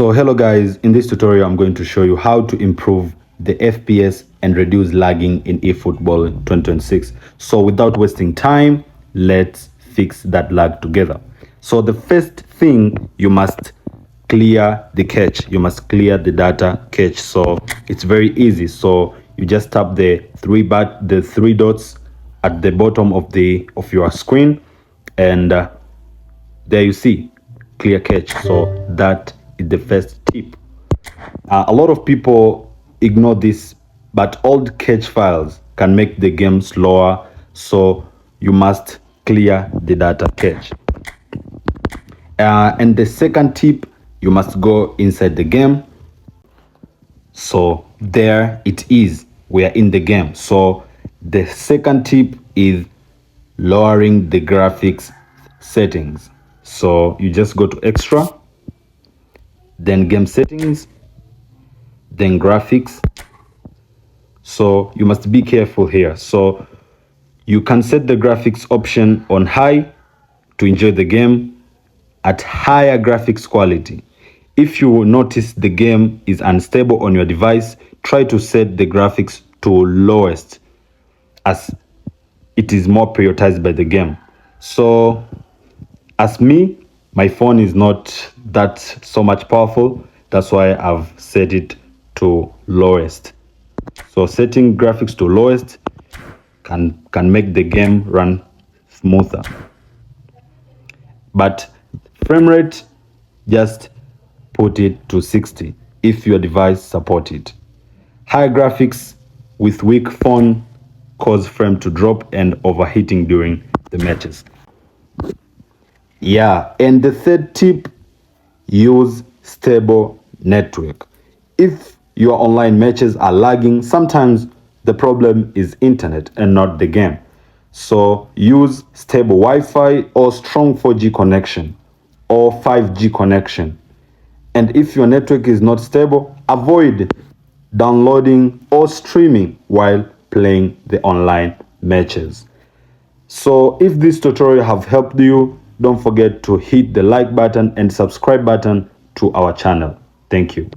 So hello guys, in this tutorial I'm going to show you how to improve the FPS and reduce lagging in eFootball 2026. So without wasting time, let's fix that lag together. So the first thing, you must clear the cache. You must clear the data cache. So it's very easy. So you just tap the three dots at the bottom of your screen, and there you see clear cache. So that is the first tip. A lot of people ignore this, but old cache files can make the game slower, so you must clear the data cache. And the second tip, you must go inside the game. So there it is, we are in the game. So the second tip is lowering the graphics settings. So you just go to extra, then game settings, then graphics. So you must be careful here. So you can set the graphics option on high to enjoy the game at higher graphics quality. If you notice the game is unstable on your device, try to set the graphics to lowest, as it is more prioritized by the game. So as me, my phone is not that so much powerful, that's why I've set it to lowest. So setting graphics to lowest can make the game run smoother. But frame rate, just put it to 60 if your device support it. High graphics with weak phone cause frame to drop and overheating during the matches. Yeah, and the third tip, use stable network. If your online matches are lagging, sometimes the problem is internet and not the game. So use stable Wi-Fi or strong 4G connection or 5G connection. And if your network is not stable, avoid downloading or streaming while playing the online matches. So if this tutorial have helped you, don't forget to hit the like button and subscribe button to our channel. Thank you.